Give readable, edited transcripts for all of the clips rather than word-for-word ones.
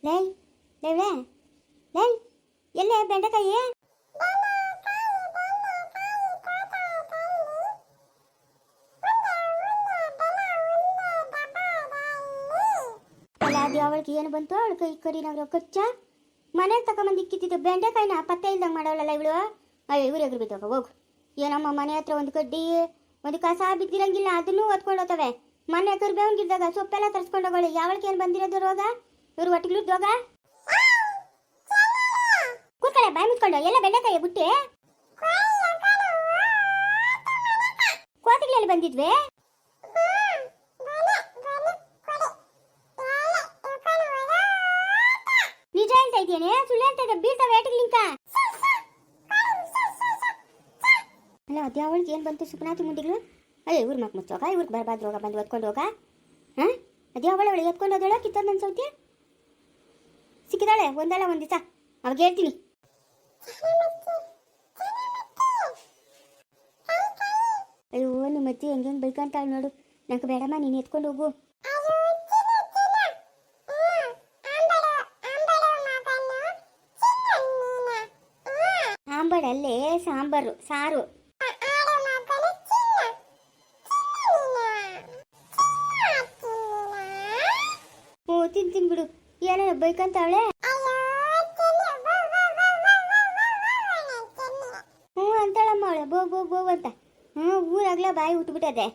ಲೈ ಲೇವ್ಳೆ ಲೈ ಎಲ್ಲೇ ಬೆಂಡೆಕಾಯಿ ಅಲ್ಲ ಅದು ಅವಳಿಗೆ ಏನು ಬಂತು ಅವಳು ಕೈ ಕರಿನವ್ರು ಕಚ್ಚ ಮನೆಗೆ ತಗೊಂಬಂದು ಇಕ್ಕಿದ್ದು ಬೆಂಡೆಕಾಯಿನ ಪತ್ತೆ ಇಲ್ದಂಗೆ ಮಾಡೋಳಲ್ಲ ಇವಳು ಅಯ್ಯೋ ಇವ್ರು ಎಗ್ರು ಬಿದ್ದೋಗ ಹೋಗು ಏನಮ್ಮ ಮನೆ ಹತ್ರ ಒಂದು ಕಡ್ಡಿ ಒಂದು ಕಸ ಬಿದ್ದಿರಂಗಿಲ್ಲ ಅದನ್ನೂ ಓದ್ಕೊಂಡು ಹೋಗ್ತವೆ ಮನೆ ಕರ್ಬೇವನ್ಗಿದ್ದಾಗ ಸೊಪ್ಪೆಲ್ಲ ತರಿಸ್ಕೊಂಡು ಹೋಗೋಳು ಯಾವಳಿಗೆ ಏನು ಬಂದಿರೋದು ರೋಗ ಇವ್ರು ಒಟ್ಟಿಗೆ ರೋಗ ಕೂತ್ಕಳೆ ಬಾಯಿ ಮುಚ್ಕೊಂಡು ಎಲ್ಲ ಬೆಂಡೆಕಾಯಿ ಬಿಟ್ಟೆ ಕೋತಿಗಳಲ್ಲಿ ಬಂದಿದ್ವಿ ನಿಜ ಹೇಳ್ತಾ ಇದ್ದೇನೆ ಸುಳ್ಳು ಹೇಳ್ತಾ ಇದ್ದೆ ಬೀಳ್ತಾವೆ ಏಟಿಗ್ಲಿಂಕ ಅಲ್ಲ ಅದ್ಯಾವಳಿಗೆ ಏನು ಬಂತು ಸುಪ್ನಾತಿ ಮುಂಡಿಗಳು ಅಯ್ಯ ಇವ್ರ ಮಕ್ ಮುಚ್ಚೋಗ ಇವ್ರಿಗೆ ಬರ್ಬಾರ್ದು ಹೋಗ ಬಂದು ಒತ್ಕೊಂಡು ಹೋಗ ಹಾಂ ಅದ್ಯಾವಳ ಅವಳಿಗೆ ಎತ್ಕೊಂಡು ಹೋದಳ ಕಿತ್ತೋದು ನನ್ನ ಸೌತಿ ಸಿಕ್ಕಿದಾಳೆ ಒಂದಲ್ಲ ಒಂದು ದಿವಸ ಅವಾಗ ಹೇಳ್ತೀನಿ ಅಯ್ಯೋ ನಿಮ್ಮ ಅಜ್ಜಿ ಹೆಂಗೆ ಬೈಕಂತಾಳೆ ನೋಡು ನಂಗೆ ಬೇಡಮ್ಮ ನೀನು ಎತ್ಕೊಂಡು ಹೋಗು ಆಂಬಳಲ್ಲೇ ಸಾಂಬಾರು ಸಾರು ಹ್ಞೂ ತಿಂತೀನಿ ಬಿಡು ಏನೋ ಬೈಕಂತಾವಳೆ ಹ್ಞೂ ಅಂತಾಳಮ್ಮ ಅವಳೆ ಬೋ ಬೋ ಬೋ ಅಂತ ಹ್ಞೂ ಊರಾಗ್ಲ ಬಾಯಿ ಉಟ್ಬಿಟ್ಟದೆ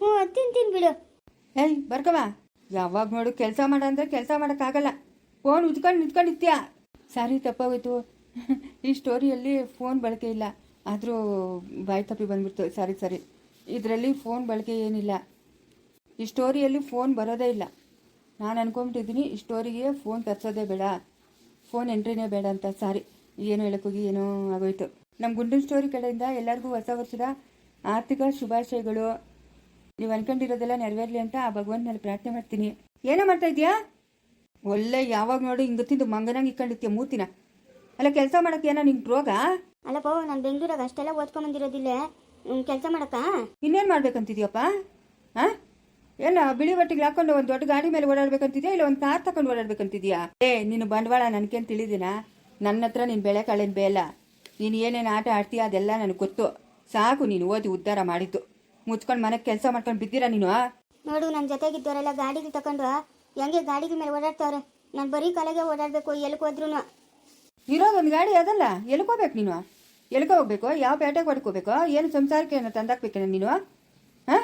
ಹ್ಞೂ ತಿಂತೀನಿ ಬಿಡು ಏಯ್ ಬರ್ಕವ ಯಾವಾಗ ನೋಡು ಕೆಲಸ ಮಾಡ ಅಂದ್ರೆ ಕೆಲಸ ಮಾಡೋಕ್ಕಾಗಲ್ಲ ಫೋನ್ ಉದ್ಕೊಂಡು ನಿಂತ್ಕೊಂಡಿರ್ತೀಯ ಸಾರಿ ತಪ್ಪಾಗೋಯ್ತು ಈ ಸ್ಟೋರಿಯಲ್ಲಿ ಫೋನ್ ಬಳಕೆ ಇಲ್ಲ ಆದರೂ ಬಾಯಿ ತಪ್ಪಿ ಬಂದ್ಬಿಡ್ತು ಸರಿ ಸರಿ ಇದರಲ್ಲಿ ಫೋನ್ ಬಳಕೆ ಏನಿಲ್ಲ ಈ ಸ್ಟೋರಿಯಲ್ಲಿ ಫೋನ್ ಬರೋದೇ ಇಲ್ಲ ನಾನು ಅನ್ಕೊಂಬಿಟ್ಟಿದ್ದೀನಿ ಈ ಸ್ಟೋರಿಗೆ ಫೋನ್ ತರಿಸೋದೇ ಬೇಡ ಫೋನ್ ಎಂಟ್ರಿನೇ ಬೇಡ ಅಂತ ಸಾರಿ ಏನೋ ಹೇಳೋಕ್ಕೋಗಿ ಏನೋ ಆಗೋಯ್ತು ನಮ್ಮ ಗುಂಡಿನ ಸ್ಟೋರಿ ಕಡೆಯಿಂದ ಎಲ್ಲರಿಗೂ ಹೊಸ ವರ್ಷದ ಆರ್ಥಿಕ ಶುಭಾಶಯಗಳು ನೀವು ಅನ್ಕೊಂಡಿರೋದೆಲ್ಲ ನೆರವೇರಲಿ ಅಂತ ಆ ಭಗವಂತನಲ್ಲಿ ಪ್ರಾರ್ಥನೆ ಮಾಡ್ತೀನಿ ಏನೋ ಮಾಡ್ತಾ ಇದೀಯಾ ಒಳ್ಳೆ ಯಾವಾಗ ನೋಡಿ ಹಿಂಗೆ ತಿಂದು ಮಂಗನಾಗಿ ಇಕ್ಕೊಂಡಿರ್ತೀಯ ಮೂತಿನ ಅಲ್ಲ ಕೆಲಸ ಮಾಡೋಕ್ಕೆ ಏನೋ ನಿಂಗೆ ರೋಗ ಅಲ್ಲಪ್ಪ ನಾನು ಬೆಂಗಳೂರಾಗ ಅಷ್ಟೆಲ್ಲ ಓದ್ಕೊಂಬಂದಿರೋದಿಲ್ಲ ಕೆಲಸ ಮಾಡಕ್ಕ ಇನ್ನೇನು ಮಾಡ್ಬೇಕಂತಿದ್ಯಪ್ಪ ಹಾಂ ಎಲ್ಲ ಬಿಳಿ ಬಟ್ಟೆಗೆ ಹಾಕೊಂಡು ಒಂದು ದೊಡ್ಡ ಗಾಡಿ ಮೇಲೆ ಓಡಾಡ್ಬೇಕಂತಿದ್ಯಾ ಇಲ್ಲ ಒಂದು ಕಾರ್ ತಗೊಂಡು ಓಡಾಡ್ಬೇಕಂತಿದ್ಯಾ ನೀನು ಬಂಡವಾಳ ನನಗೇನು ತಿಳಿದಿನ ನನ್ನ ಹತ್ರ ನೀನು ಬೆಳೆ ಕಾಳೇನು ಬೇಲ್ಲ ನೀನು ಏನೇನು ಆಟ ಆಡ್ತೀಯ ಅದೆಲ್ಲ ನನಗೆ ಗೊತ್ತು ಸಾಕು ನೀನು ಓದಿ ಉದ್ಧಾರ ಮಾಡಿದ್ದು ಮುಚ್ಕೊಂಡು ಮನೆಗೆ ಕೆಲಸ ಮಾಡ್ಕೊಂಡು ಬಿದ್ದೀರಾ ನೀನು ನೋಡು ನನ್ನ ಜೊತೆಗಿದ್ದವರೆಲ್ಲ ಗಾಡಿಗೆ ತಗೊಂಡು ಹೆಂಗೆ ಗಾಡಿಗೆ ಮೇಲೆ ಓಡಾಡ್ತಾವ್ರೆ ನಾನು ಬರೀ ಕಾಲೆಗೆ ಓಡಾಡಬೇಕು ಎಲ್ಲಿಗೆ ಹೋದ್ರೂ ಇರೋದೊಂದು ಗಾಡಿ ಅದಲ್ಲ ಎಲ್ಕೋಬೇಕು ನೀನು ಎಲ್ಕೋ ಹೋಗ್ಬೇಕು ಯಾವ ಪೇಟೆಗೆ ಹೊಡ್ಕೋಬೇಕು ಏನು ಸಂಸಾರಕ್ಕೆ ಏನೋ ತಂದಾಕ್ಬೇಕೇನ ನೀನು ಹಾಂ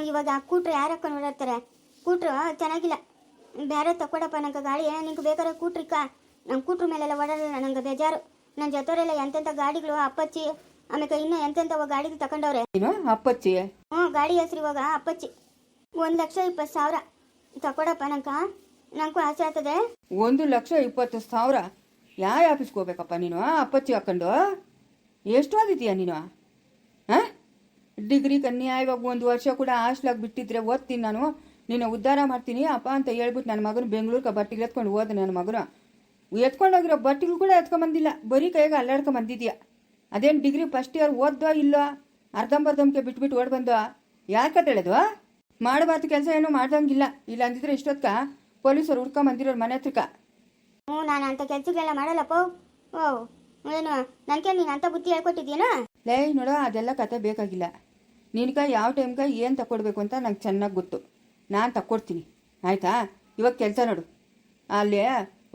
ಇವಾಗ ಕೂಟ್ರು ಯಾರು ಹಾಕೊಂಡು ಓಡಾಡ್ತಾರೆ ಕೂಟ್ರು ಚೆನ್ನಾಗಿಲ್ಲ ಬೇರೆ ತಕೊಡಪ್ಪ ನಂಗೆ ಗಾಡಿ ನಿಂಗೆ ಬೇಕಾದ್ರೆ ಕೂಟ್ರಿಕ್ಕ ನಂಗೆ ಕೂಟ್ರ ಮೇಲೆಲ್ಲ ಓಡಾಡೋಣ ನಂಗೆ ಬೇಜಾರು ನನ್ನ ಜೊತೆಯವರೆಲ್ಲ ಎಂತೆಂಥ ಗಾಡಿಗಳು ಅಪ್ಪಚ್ಚಿ ಆಮೇಲೆ ಇನ್ನೂ ಎಂತೆಂಥವ ಗಾಡಿಗೆ ತಗೊಂಡವ್ರೆ ನೀನು ಅಪ್ಪಚ್ಚಿ ಗಾಡಿ ಹೆಸರು ಇವಾಗ ಅಪ್ಪಚ್ಚಿ 1,20,000 ತಕೊಡಪ್ಪ ನಂಗೂ ಆಸೆ ಆಗ್ತದೆ 1,20,000 ಯಾವ ಆಫೀಸ್ಗೆ ಹೋಗ್ಬೇಕಪ್ಪ ನೀನು ಅಪ್ಪಚ್ಚಿ ಹಾಕೊಂಡು ಎಷ್ಟು ಓದಿದೀಯ ನೀನು ಹಾಂ ಡಿಗ್ರಿ ಕನ್ಯಾ ಇವಾಗ 1 ವರ್ಷ ಕೂಡ ಹಾಸ್ಟ್ಲಾಗಿ ಬಿಟ್ಟಿದ್ರೆ ಓದ್ತೀನಿ ನಾನು ನಿನ್ನ ಉದ್ಧಾರ ಮಾಡ್ತೀನಿ ಅಪ್ಪ ಅಂತ ಹೇಳ್ಬಿಟ್ಟು ನನ್ನ ಮಗನ ಬೆಂಗಳೂರಿಗೆ ಬಟ್ಟೆಗೆ ಎತ್ಕೊಂಡು ಹೋದ ನನ್ನ ಮಗನ ಎತ್ಕೊಂಡೋಗಿರೋ ಬಟ್ಟೆಗಳು ಕೂಡ ಎತ್ಕೊಂಬಂದಿಲ್ಲ ಬರೀ ಕೈಗೆ ಅಲ್ಲಾಡ್ಕೊಂಬಂದಿದ್ಯಾ ಅದೇನು ಡಿಗ್ರಿ ಫಸ್ಟ್ ಇಯರ್ ಓದ್ದೋ ಇಲ್ಲೋ ಅರ್ಧಂಬರ್ಧಂಗೆ ಬಿಟ್ಬಿಟ್ಟು ಓಡ್ ಬಂದೋ ಯಾಕೆ ತಿಳಿದು ಮಾಡಬಾರ್ದು ಕೆಲಸ ಏನೂ ಮಾಡ್ದಂಗಿಲ್ಲ ಇಲ್ಲ ಅಂದಿದ್ರೆ ಇಷ್ಟೊತ್ಕ ಪೊಲೀಸರು ಹುಡ್ಕೊಂಬಂದಿರೋರು ಮನೆ ಹತ್ರಕ್ಕ ನಾನು ಅಂತ ಕೆಲಸಗಳೆಲ್ಲ ಮಾಡಲ್ಲಪ್ಪ ಏನು ನನಗೆ ನೀನು ಅಂತ ಬುದ್ಧಿ ಹೇಳ್ಕೊಟ್ಟಿದ್ದೀನೋ ಲೇ ನೋಡೋ ಅದೆಲ್ಲ ಕತೆ ಬೇಕಾಗಿಲ್ಲ ನಿನ್ಕ ಯಾವ ಟೈಮ್ಕ ಏನು ತಕ್ಕೊಡ್ಬೇಕು ಅಂತ ನಂಗೆ ಚೆನ್ನಾಗಿ ಗೊತ್ತು ನಾನು ತಕ್ಕೊಡ್ತೀನಿ ಆಯಿತಾ ಇವಾಗ ಕೆಲಸ ನೋಡು ಅಲ್ಲಿ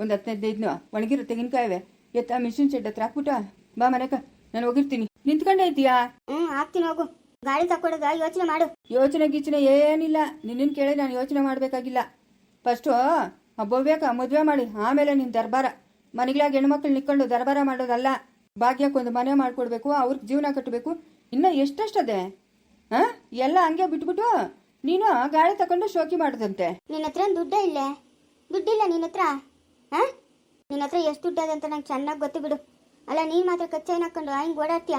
ಒಂದು 15 ಒಣಗಿರೋ ತೆಂಗಿನಕಾಯಿವೆ ಎತ್ತ ಮಿಷಿನ್ ಶೆಡ್ ಹತ್ರ ಹಾಕ್ಬಿಟ್ಟು ಬಾ ಮನೆಕ ನಾನು ಹೋಗಿರ್ತೀನಿ ನಿಂತ್ಕೊಂಡೇ ಐತೀಯಾ ಹಾಕ್ತೀನಿ ಹೋಗು ಗಾಡಿ ತಕ್ಕೊಡೋದ ಯೋಚನೆ ಮಾಡು ಯೋಚನೆ ಗೀಚನೆ ಏನಿಲ್ಲ ನಿನ್ನ ಕೇಳಿ ನಾನು ಯೋಚನೆ ಮಾಡಬೇಕಾಗಿಲ್ಲ ಫಸ್ಟು ಬೇಕಾ ಮದುವೆ ಮಾಡಿ ಆಮೇಲೆ ನಿನ್ನ ದರ್ಬಾರ ಮನೆಗಳಾಗ ಹೆಣ್ಮಕ್ಳು ನಿಕ್ಕೊಂಡು ದರ್ಬಾರ ಮಾಡೋದಲ್ಲ ಭಾಗ್ಯಕ್ಕೊಂದು ಮನೆ ಮಾಡ್ಕೊಡ್ಬೇಕು ಅವ್ರಿಗೆ ಜೀವನ ಕಟ್ಟಬೇಕು ಇನ್ನೂ ಎಷ್ಟೆಷ್ಟದೆ ಹಾಂ ಎಲ್ಲ ಹಂಗೆ ಬಿಟ್ಬಿಟ್ಟು ನೀನು ಗಾಡಿ ತಗೊಂಡು ಶೋಕಿ ಮಾಡೋದಂತೆ ನಿನ್ನ ಹತ್ರ ದುಡ್ಡೇ ಇಲ್ಲೇ ದುಡ್ಡಿಲ್ಲ ನಿನ್ನ ಹತ್ರ ಹಾಂ ನಿನ್ನ ಹತ್ರ ಎಷ್ಟು ದುಡ್ಡದ ಅಂತ ನಂಗೆ ಚೆನ್ನಾಗಿ ಗೊತ್ತು ಬಿಡು ಅಲ್ಲ ನೀನು ಮಾತ್ರ ಕಚ್ಚೈನ್ ಹಾಕೊಂಡು ಹಿಂಗೆ ಓಡಾಡ್ತೀಯ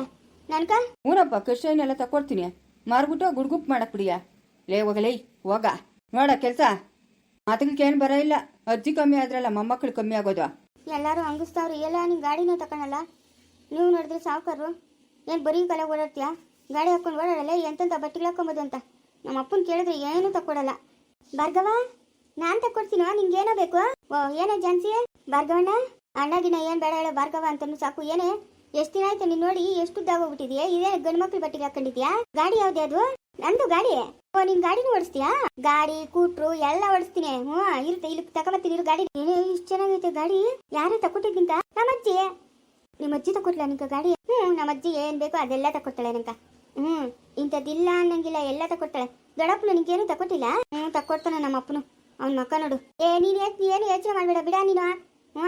ನನ್ಕ ಊರಪ್ಪ ಕಚ್ಚೈನೆಲ್ಲ ತಕೊಡ್ತೀನಿ ಮಾರ್ಬಿಟ್ಟು ಗುಡ್ಗುಪ್ ಮಾಡಕ್ ಬಿಡಿಯ ಲೇ ಹೋಗಲೇ ಹೋಗ ನೋಡ ಕೆಲಸ ಮಾತುಗಳೇನು ಬರ ಇಲ್ಲ ಅಜ್ಜಿ ಕಮ್ಮಿ ಆದ್ರಲ್ಲ ಮೊಮ್ಮಕ್ಕಳು ಕಮ್ಮಿ ಆಗೋದು ಎಲ್ಲರೂ ಹಂಗಿಸ್ತಾವ್ರಿ ಎಲ್ಲ ನೀನು ಗಾಡಿನೇ ತಗೊಳಲ್ಲ ನೀವು ನೋಡಿದ್ರೆ ಸಾವುಕಾರರು ಏನು ಬರೀ ಕಲೆ ಓಡಾಡ್ತೀಯಾ ಗಾಡಿ ಹಾಕೊಂಡು ಓಡಾಡಲ್ಲ ಎಂತೆಂಥ ಬಟ್ಟೆಗಳು ಹಾಕೊಂಬೋದು ಅಂತ ನಮ್ಮ ಅಪ್ಪನ ಕೇಳಿದ್ರೆ ಏನೂ ತಕ್ಕೊಡಲ್ಲ ಭಾರ್ಗವ ನಾನ್ ತಕ್ಕೊಡ್ತೀನೋ ನಿಂಗೇನೋ ಬೇಕು? ಓ ಏನೇ ಜಾನ್ಸಿ ಭಾರ್ಗವಣ್ಣ, ಅಣ್ಣಗಿನ ಏನ್ ಬೇಡ ಹೇಳೋ ಭಾರ್ಗವ ಅಂತನೂ ಸಾಕು. ಏನೇ ಎಷ್ಟು ದಿನ ಆಯ್ತು ನೀನ್ ನೋಡಿ, ಎಷ್ಟು ಉದ್ದಾಗ ಹೋಗ್ಬಿಟ್ಟಿದ್ಯಾ? ಇದೇ ಗಂಡು ಮಕ್ಳು ಬಟ್ಟಿಗೆ ಹಾಕೊಂಡಿದ್ಯಾ? ಗಾಡಿ ಯಾವ್ದೇ ಅದು? ನಂದು ಗಾಡಿ. ಓ ನೀನ್ ಗಾಡಿನೂ ಓಡಿಸ್ತೀಯಾ? ಗಾಡಿ ಕೂಟ್ರು ಎಲ್ಲ ಓಡಿಸ್ತೀನಿ. ಇರುತ್ತೆ, ಇಲ್ಲಿ ತಗೊಂಬತ್ತೀನಿ ಇರು ಗಾಡಿ. ಏನೇ ಇಷ್ಟು ಚೆನ್ನಾಗೈತೆ ಗಾಡಿ? ಯಾರೇ ತಕೊಟ್ಟಿದ್ದಿಂತ? ನಮ್ಮಜ್ಜಿ. ನಿಮ್ಮ ಅಜ್ಜಿ ತಕೊಟ್ಲ ನಿಂಕ ಗಾಡಿ? ನಮ್ಮ ಅಜ್ಜಿ ಏನ್ ಬೇಕೋ ಅದೆಲ್ಲ ತಕೊಡ್ತಾಳೆ ನಂಕ. ಇಂಥದ್ದಿಲ್ಲ ಅನ್ನಂಗಿಲ್ಲ, ಎಲ್ಲ ತಕೊಡ್ತಾಳೆ. ದೊಡ್ಡಪ್ಪನು ನಿಂಗೇನು ತಕೊಟ್ಟಿಲ್ಲ? ತಕೊಡ್ತಾನೆ ನಮ್ಮ ಅಪ್ಪನು. ಅವ್ನ ಮಕ್ಕ ನೋಡು. ನೀನು ಯೋಚನೆ ಮಾಡ್ಬೇಡ ಬಿಡ ನೀನು.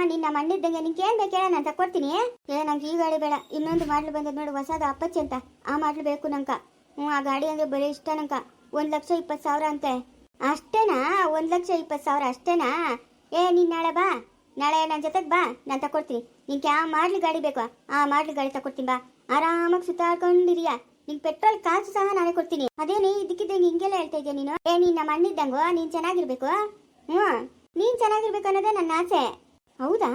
ನಿನ್ನ ನಮ್ಮ ಅಣ್ಣಿದ್ದಂಗೆ ನಿಂಗೇನ್ ಬೇಕೇಳ ನಾನು ತಕೊಡ್ತೀನಿ. ನಂಗೆ ಈ ಗಾಡಿ ಬೇಡ, ಇನ್ನೊಂದು ಮಾಡ್ಲು ಬಂದದ್ ನೋಡು ಹೊಸದು ಅಪ್ಪಚ್ಚಿ ಅಂತ, ಆ ಮಾಡ್ಲು ಬೇಕು ನಂಕ. ಆ ಗಾಡಿ ಅಂದ್ರೆ ಬರೀ ಇಷ್ಟ ನಂಕ. 1,20,000 ಅಂತೆ. ಅಷ್ಟೇನಾ? 1,20,000 ಅಷ್ಟೇನಾ? ನೀನ್ ನಾಳೆ ಬಾ, ನಾಳೆ ನನ್ನ ಜೊತೆಗೆ ಬಾ, ನಾನು ತಕೊಡ್ತೀನಿ. ನಿಂಗೆ ಯಾವ ಮಾಡ್ಲು ಗಾಡಿ ಬೇಕು ಆ ಮಾಡ್ಲು ಗಾಡಿ ತಕೊಡ್ತೀನಿ ಬಾ. ಆರಾಮಾಗಿ ಸುತ್ತಾಡ್ಕೊಂಡಿರಿಯಾ. ನಿಂಗೆ ಪೆಟ್ರೋಲ್ ಕಾಸು ಸಹ ನಾನೇ ಕೊಡ್ತೀನಿ. ಅದೇನೇ ಇದಕ್ಕಿದ್ದಂಗೆ ಹಿಂಗೆಲ್ಲ ಹೇಳ್ತಾ ಇದೆಯಾ ನೀನು? ನೀನ್ ನಮ್ಮ ಅಣ್ಣಿದ್ದಂಗೋ, ನೀನ್ ಚೆನ್ನಾಗಿರ್ಬೇಕು. ನೀನ್ ಚೆನ್ನಾಗಿರ್ಬೇಕು ಅನ್ನೋದೇ ನನ್ನ ಆಸೆ. ಹೌದಾ?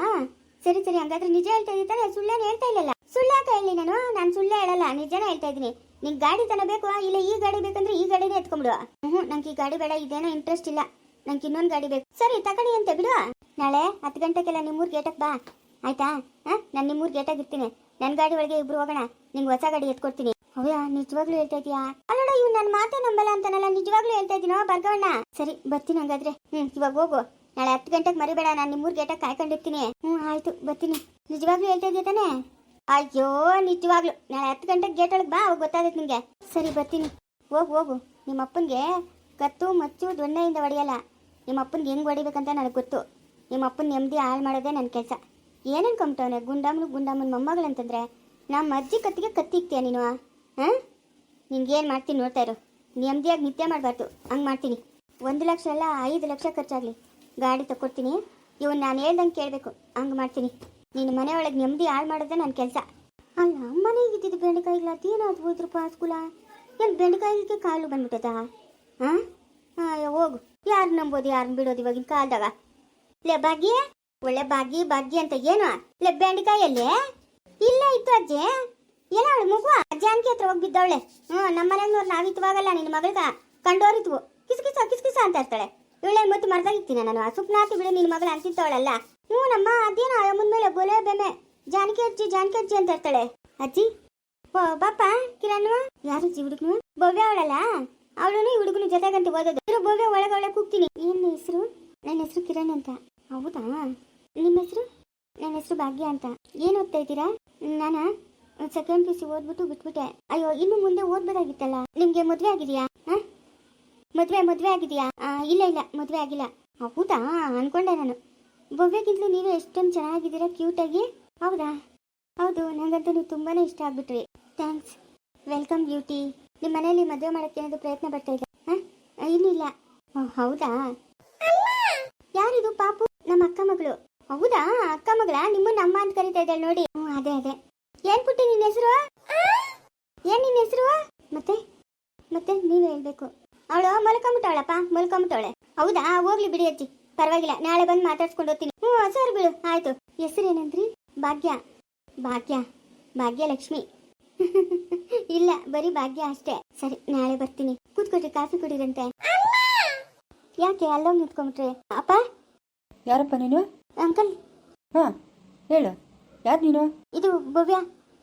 ಸರಿ ಸರಿ, ಹಂಗಾದ್ರೆ ನಿಜ ಹೇಳ್ತಾ ಇದ್ದಾನೆ, ಸುಳ್ಳೇನು ಹೇಳ್ತಾ ಇಲ್ಲಲ್ಲ? ಸುಳ್ಳಾಕ ಹೇಳಿ ನಾನು ಸುಳ್ಳೇ ಹೇಳಲ್ಲ, ನಿಜನೇ ಹೇಳ್ತಾ ಇದ್ದೀನಿ. ನಿಂಗೆ ಗಾಡಿ ತನ ಬೇಕು, ಇಲ್ಲ ಈ ಗಾಡಿ ಬೇಕಂದ್ರೆ ಈ ಗಾಡಿನೇ ಎತ್ಕೊಂಡ್ಬಿಡು. ನಂಗೆ ಈ ಗಾಡಿ ಬೇಡ, ಇದೇನೋ ಇಂಟ್ರೆಸ್ಟ್ ಇಲ್ಲ, ನಂಗೆ ಇನ್ನೊಂದು ಗಾಡಿ ಬೇಕು. ಸರಿ ತಗೊಳ್ಳಿ ಅಂತ ಬಿಡು. ನಾಳೆ 10 ಗಂಟೆಗೆಲ್ಲ ನಿಮ್ಮೂರ್ ಗೇಟಕ್ಕೆ ಬಾ, ಆಯ್ತಾ? ನಾನು ನಿಮ್ಮೂರ್ ಗೇಟಾಗಿ ಇರ್ತೀನಿ. ನನ್ನ ಗಾಡಿ ಒಳಗೆ ಇಬ್ರು ಹೋಗೋಣ, ನಿಂಗೆ ಹೊಸ ಗಾಡಿ ಎತ್ಕೊಡ್ತೀನಿ. ಹೌದಾ? ನಿಜವಾಗ್ಲೂ ಹೇಳ್ತಾ ಇದೀಯಾ? ಅಲ್ಲೋಡ, ಇವ್ ನನ್ನ ಮಾತೇ ನಂಬಲ್ಲ ಅಂತಾನಲ್ಲ, ನಿಜವಾಗ್ಲೂ ಹೇಳ್ತಾ ಇದೀನೋ ಭಾರ್ಗವಣ್ಣ? ಸರಿ ಬರ್ತೀನಿ ಹಂಗಾದ್ರೆ. ಇವಾಗ ಹೋಗು, ನಾಳೆ 10 ಗಂಟೆಗೆ ಮರಿಬೇಡ, ನಾನು ನಿಮ್ಮೂರ್ ಗೇಟಾಗಿ ಕಾಯ್ಕೊಂಡಿರ್ತೀನಿ. ಆಯ್ತು ಬರ್ತೀನಿ. ನಿಜವಾಗ್ಲೂ ಹೇಳ್ತಾ ಇದೆಯಾ ತಾನೆ? ಅಯ್ಯೋ ನಿಜವಾಗ್ಲು, ನಾಳೆ 10 ಗಂಟೆಗೆ ಗೇಟ್ ಒಳಗೆ ಬಾ, ಅವಾಗ ಗೊತ್ತಾಗುತ್ತೆ ನಿಂಗೆ. ಸರಿ ಬರ್ತೀನಿ. ಹೋಗು. ನಿಮ್ಮ ಅಪ್ಪನಿಗೆ ಕತ್ತು ಮಚ್ಚು ದೊಣ್ಣೆಯಿಂದ ಹೊಡೆಯಲ್ಲ. ನಿಮ್ಮ ಅಪ್ಪನಿಗೆ ಹೆಂಗೆ ಹೊಡಿಬೇಕಂತ ನನಗೆ ಗೊತ್ತು. ನಿಮ್ಮ ಅಪ್ಪನ ನೆಮ್ಮದಿ ಹಾಳು ಮಾಡೋದೇ ನನ್ನ ಕೆಲಸ. ಏನೇನು ಕಂಬಿಟ್ಟವನೆ ಗುಂಡಮ್ಮನ ಮೊಮ್ಮಗಳಂತಂದ್ರೆ ನಮ್ಮ ಅಜ್ಜಿ ಕತ್ತಿಗೆ ಕತ್ತಿ ಇಕ್ತೀಯ ನೀನು? ನಿನ್ಗೇನು ಮಾಡ್ತೀನಿ ನೋಡ್ತಾ ಇರು. ನೆಮ್ಮದಿಯಾಗಿ ನಿತ್ಯ ಮಾಡಬಾರ್ದು, ಹಂಗೆ ಮಾಡ್ತೀನಿ. 1 ಲಕ್ಷ ಅಲ್ಲ 5 ಲಕ್ಷ ಖರ್ಚಾಗಲಿ ಗಾಡಿ ತಗೊಡ್ತೀನಿ. ಇವನು ನಾನು ಹೇಳ್ದಂಗೆ ಕೇಳಬೇಕು, ಹಂಗೆ ಮಾಡ್ತೀನಿ. ನೀನು ಮನೆ ಒಳಗೆ ನೆಮ್ಮದಿ ಹಾಳು ಮಾಡೋದೇ ನನ್ನ ಕೆಲಸ. ಅಲ್ಲ, ಮನೆಗೆ ಇದ್ದಿದ್ದು ಬೆಂಡೆಕಾಯಿಗಳ ಅದೇನಾದ್ರು ಹೋದ್ರು ಪಾಸ್ಕುಲ? ಏನು ಬೆಂಡೆಕಾಯಿಗೆ ಕಾಲು ಬಂದ್ಬಿಟ್ಟದ? ಹೋಗು, ಯಾರು ನಂಬೋದು ಯಾರನ್ನ ಬಿಡೋದು ಇವಾಗಿನ ಕಾಲದಾಗ? ಲೇ ಭಾಗ್ಯ, ಒಳ್ಳೆ ಭಾಗ್ಯ ಅಂತ ಏನು? ಲೇ ಬೆಂಡೆಕಾಯಲ್ಲಿ ಇಲ್ಲ ಇತ್ತು ಅಜ್ಜಿ. ಏನೋ ಅವಳು ಮಗು ಜಾನಕಿ ಹತ್ರ ಹೋಗಿ ಬಿದ್ದವಳೆ. ನಮ್ಮ ಮನೆಯವ್ರು ನಾವಿತ್ವಾಗಲ್ಲ, ನಿನ್ನ ಮಗಳ್ಗ ಕಂಡೋರಿದ್ವು. ಕಿಸ್ಕಿಸ ಅಂತ ಇರ್ತಾಳೆ. ಇವಳೆ ಮತ್ತೆ ಮರ್ದಾಗಿತ್ತೀನಿ ನಾನು. ಸುಪ್ನಾತಿ ಬಿಡು ನಿನ್ನ ಮಗಳು ಅಂತಿತ್ತವಳಲ್ಲ. ನಮ್ಮ ಅದೇನೋ ಮುಂದ ಮೇಲೆ ಬೋಲೆ ಬೆಮೆ ಜಾನಕಿ ಅಜ್ಜಿ ಅಂತ ಇರ್ತಾಳೆ. ಅಜ್ಜಿ ಓ ಬಾಪ ಕಿರಣ್. ಯಾರಜ್ಜಿ ಹುಡುಗನು? ಭವ್ಯ ಅವಳಲ್ಲ, ಅವಳು ಈ ಹುಡುಗನ ಜೊತೆಗಂತ ಓದೋದು. ಇರೋ ಭವ್ಯ ಒಳಗೆ ಕೂಗ್ತೀನಿ. ಏನ್ ಹೆಸರು? ನನ್ನ ಹೆಸರು ಕಿರಣ್ ಅಂತ. ಹೌದಾ? ನಿಮ್ಮ ಹೆಸರು? ನನ್ನ ಹೆಸರು ಭಾಗ್ಯ ಅಂತ. ಏನು ಓದ್ತಾ ಇದ್ದೀರಾ? ನಾನಾ ಸೆಕೆಂಡ್ PUC ಓದ್ಬಿಟ್ಟು ಬಿಟ್ಬಿಟ್ಟೆ. ಅಯ್ಯೋ, ಇನ್ನು ಮುಂದೆ ಓದ್ಬೋದಾಗಿತ್ತಲ್ಲ. ನಿಮ್ಗೆ ಮದ್ವೆ ಆಗಿದೆಯಾ? ಮದ್ವೆ ಆಗಿದೆಯಾ? ಇಲ್ಲ ಮದ್ವೆ ಆಗಿಲ್ಲ. ಹೌದಾ? ಅನ್ಕೊಂಡೆ ನಾನು. ಭವ್ಯಗಿಂತಲೂ ನೀವು ಎಷ್ಟೊಂದು ಚೆನ್ನಾಗಿದ್ದೀರಾ, ಕ್ಯೂಟಾಗಿ. ಹೌದಾ? ಹೌದು, ನಂಗಂತೂ ನೀವು ತುಂಬಾನೇ ಇಷ್ಟ ಆಗ್ಬಿಟ್ರಿ. ಥ್ಯಾಂಕ್ಸ್. Welcome beauty. ನಿಮ್ಮ ಮನೆಯಲ್ಲಿ ಮದುವೆ ಮಾಡೋಕ್ಕೆ ಏನಾದ್ರು ಪ್ರಯತ್ನ ಪಡ್ತಾ ಇದ್ದ? ಇನ್ನಿಲ್ಲ. ಹೌದಾ? ಯಾರಿದು? ಪಾಪು, ನಮ್ಮ ಅಕ್ಕ ಮಗಳು. ಹೌದಾ? ಅಕ್ಕ ಮಗಳ? ನಿಮ್ಮನ್ನ ಅಮ್ಮ ಅಂತ ಕರಿತಾ ಇದ್ದಾಳೆ ನೋಡಿ. ಅದೇ. ಏನ್ ಪುಟ್ಟಿ ನಿನ್ನ ಹೆಸರು? ಏನ್ ನಿನ್ನ ಹೆಸರು? ಮತ್ತೆ ನೀವೇ ಹೇಳ್ಬೇಕು. ಅವಳು ಮಲ್ಕೊಂಬಿಟ್ಟವಳೆ. ಹೌದಾ? ಹೋಗ್ಲಿ ಬಿಡಿ ಅಜ್ಜಿ, ಪರವಾಗಿಲ್ಲ. ನಾಳೆ ಬಂದು ಮಾತಾಡ್ಸ್ಕೊಂಡು ಹೋಗ್ತೀನಿ. ಸರಿ ಬಿಡು, ಆಯ್ತು. ಹೆಸರು ಏನಂದ್ರಿ? ಭಾಗ್ಯ ಲಕ್ಷ್ಮಿ. ಇಲ್ಲ, ಬರೀ ಭಾಗ್ಯ ಅಷ್ಟೇ. ಸರಿ, ನಾಳೆ ಬರ್ತೀನಿ. ಕೂತ್ಕೊಟ್ರಿ, ಕಾಫಿ ಕುಡಿರಂತೆ. ಯಾಕೆ ಅಲ್ಲೋಗಿ ನಿಂತ್ಕೊಂಡ್ಬಿಟ್ರೆ? ಅಪ್ಪ. ಯಾರಪ್ಪ ನೀನು? ಅಂಕಲ್. ಹೇಳು, ಯಾರು ನೀನು? ಇದು ಭವ್ಯ.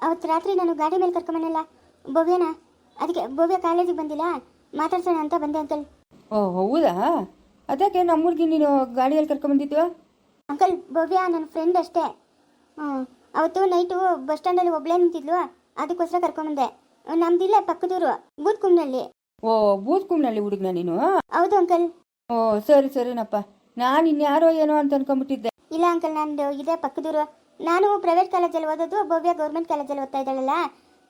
ಅವತ್ತು ರಾತ್ರಿ ನಾನು ಗಾಡಿ ಮೇಲೆ ಕರ್ಕೊಂಬನಲ್ಲ, ಭವ್ಯನಾ. ಅದಕ್ಕೆ ಭವ್ಯ ಕಾಲೇಜಿಗೆ ಬಂದಿಲ್ಲ, ಮಾತಾಡ್ಸೋಣ ಅಂತ ಬಂದೆ ಅಂಕಲ್. ಓ ಹೌದಾ? ಅದಕ್ಕೆ ನಮ್ಮೂರಿಗೆ ನೀನು ಗಾಡಿಯಲ್ಲಿ ಕರ್ಕೊಂಬಂದಿದ್ದು? ಅಂಕಲ್, ಭವ್ಯ ನನ್ನ ಫ್ರೆಂಡ್ ಅಷ್ಟೇ. ಅವತ್ತು ನೈಟು ಬಸ್ ಸ್ಟ್ಯಾಂಡಲ್ಲಿ ಒಬ್ಳೇ ನಿಂತಿದ್ಲು, ಅದಕ್ಕೋಸ್ಕರ ಕರ್ಕೊಂಬಂದೆ. ನಮ್ದಿಲ್ಲ, ಪಕ್ಕದೂರು, ಬೂತ್ಕುಂಬ್ನಲ್ಲಿ. ಓ, ಬೂತ್ಕುಂಬ್ನಲ್ಲಿ ಹುಡುಗನ ನೀನು? ಹೌದು ಅಂಕಲ್. ಓ ಸರಿನಪ್ಪ. ನಾನು ಇನ್ಯಾರೋ ಏನೋ ಅಂತ ಅನ್ಕೊಂಡ್ಬಿಟ್ಟಿದ್ದೆ. ಇಲ್ಲ ಅಂಕಲ್, ನಂದು ಇದೇ ಪಕ್ಕದೂರು. ನಾನು ಪ್ರೈವೇಟ್ ಕಾಲೇಜಲ್ಲಿ ಓದೋದು, ಭವ್ಯ ಗೌರ್ಮೆಂಟ್ ಕಾಲೇಜಲ್ಲಿ ಓದ್ತಾ ಇದ್ದಾಳಲ್ಲ.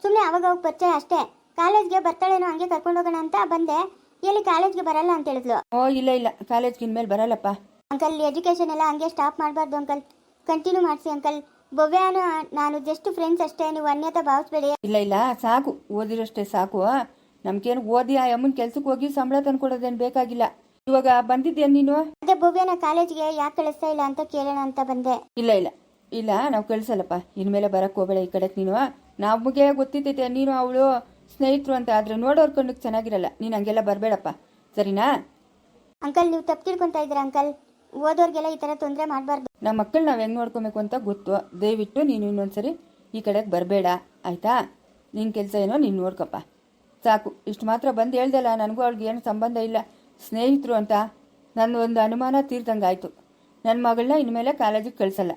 ಸುಮ್ಮನೆ ಅವಾಗ ಪರಿಚಯ ಅಷ್ಟೇ. ಕಾಲೇಜ್ಗೆ ಬರ್ತಾಳೇನೋ, ಹಂಗೆ ಕರ್ಕೊಂಡು ಹೋಗೋಣ ಅಂತ ಬಂದೆ. ಎಲ್ಲಿ ಕಾಲೇಜ್ಗೆ ಬರಲ್ಲ ಅಂತ ಹೇಳಿದ್ಲು. ಓ ಇಲ್ಲ, ಕಾಲೇಜ್ಗೆ ಇನ್ಮೇಲೆ ಬರಲ್ಲಪ್ಪ. ಅಂಕಲ್, ಎಜುಕೇಶನ್ ಎಲ್ಲ ಹಂಗೆ ಸ್ಟಾಪ್ ಮಾಡಬಾರ್ದು ಅಂಕಲ್, ಕಂಟಿನ್ಯೂ ಮಾಡಿಸಿ ಅಂಕಲ್. ಭವ್ಯಾನು ನಾನು ಜಸ್ಟ್ ಫ್ರೆಂಡ್ಸ್ ಅಷ್ಟೇ, ನೀವು ಅನ್ಯತಾ ಭಾವಿಸ್ಬೇಡಿ. ಇಲ್ಲ, ಸಾಕು, ಓದಿರೋಷ್ಟೇ ಸಾಕು. ನಮ್ಗೇನು ಓದಿ ಆ ಅಮ್ಮನ ಕೆಲ್ಸಕ್ಕೆ ಹೋಗಿ ಸಂಬಳ ತಂದ್ಕೊಡೋದೇನು ಬೇಕಾಗಿಲ್ಲ. ಇವಾಗ ಬಂದಿದ್ದೇನು ನೀನು? ಅದೇ ಭವ್ಯನ ಕಾಲೇಜ್ಗೆ ಯಾಕೆ ಕಳಿಸ್ತಾ ಇಲ್ಲ ಅಂತ ಕೇಳೋಣ ಅಂತ ಬಂದೆ. ಇಲ್ಲ, ನಾವು ಕಳಿಸಲ್ಲಪ್ಪ. ಇನ್ಮೇಲೆ ಬರಕ್ಕೆ ಹೋಗಬೇಡ ಈ ಕಡೆಗೆ ನೀನು. ನಮಗೆ ಗೊತ್ತಿತ್ತೈತೆ ನೀನು ಅವಳು ಸ್ನೇಹಿತರು ಅಂತ. ಆದ್ರೆ ನೋಡೋರ್ ಕಣ್ಣಿಗೆ ಚೆನ್ನಾಗಿರಲ್ಲ. ನೀನು ಹಂಗೆಲ್ಲ ಬರಬೇಡಪ್ಪ, ಸರಿನಾ? ಅಂಕಲ್ ನೀವು ತಪ್ಪು ತಿಳ್ಕೊತಾ ಇದ್ದೀರಾ ಅಂಕಲ್. ಓದೋರ್ಗೆಲ್ಲ ಈ ಥರ ತೊಂದರೆ ಮಾಡಬಾರ್ದು. ನಮ್ಮ ಮಕ್ಕಳು ನಾವು ಹೆಂಗೆ ನೋಡ್ಕೊಬೇಕು ಅಂತ ಗೊತ್ತು. ದಯವಿಟ್ಟು ನೀನು ಇನ್ನೊಂದ್ಸರಿ ಈ ಕಡೆಗೆ ಬರಬೇಡ ಆಯಿತಾ. ನಿನ್ನ ಕೆಲಸ ಏನೋ ನೀನು ನೋಡ್ಕಪ್ಪ ಸಾಕು. ಇಷ್ಟು ಮಾತ್ರ ಬಂದು ಹೇಳ್ದಲ್ಲ, ನನಗೂ ಅವ್ಳಿಗೆ ಏನು ಸಂಬಂಧ ಇಲ್ಲ, ಸ್ನೇಹಿತರು ಅಂತ. ನನ್ನ ಒಂದು ಅನುಮಾನ ತೀರ್ದಂಗೆ ಆಯಿತು. ನನ್ನ ಮಗಳನ್ನ ಇನ್ಮೇಲೆ ಕಾಲೇಜಿಗೆ ಕಳಿಸಲ್ಲ.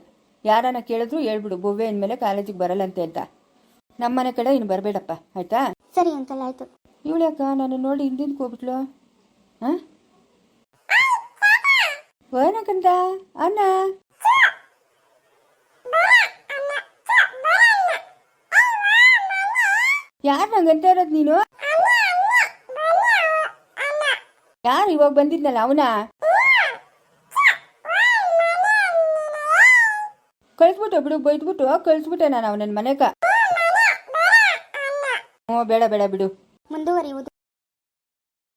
ಯಾರನ್ನ ಕೇಳಿದ್ರು ಹೇಳ್ಬಿಡು ಬೊವ್ವೆ ಇನ್ಮೇಲೆ ಕಾಲೇಜಿಗೆ ಬರಲ್ಲಂತೆ ಅಂತ. ನಮ್ಮನೆ ಕಡೆ ಇನ್ನು ಬರಬೇಡಪ್ಪ ಆಯಿತಾ. ಸರಿ ಅಂಕಲ್, ಆಯಿತು. ಇವಳ್ಯಾಕ ನಾನು ನೋಡಿ ಹಿಂದಿಂದಕ್ಕೆ ಹೋಗ್ಬಿಟ್ಲು? ಹಾಂ ಏನಕ್ಕಂತ ಅಣ್ಣ ಯಾರು ನಂಗಂತ ಇರೋದು ನೀನು? ಯಾರು ಇವಾಗ ಬಂದಿದ್ನಲ್ಲ ಅವನ? ಕಳಿಸ್ಬಿಟ್ಟು ಬಿಡು, ಬೈದ್ಬಿಟ್ಟು ಕಳಿಸ್ಬಿಟ್ಟೆ ನಾನು ಅವನ ಮನೆಗ. ಹ್ಞೂ ಬೇಡ ಬೇಡ ಬಿಡು. ಮುಂದುವರಿಯುವುದು.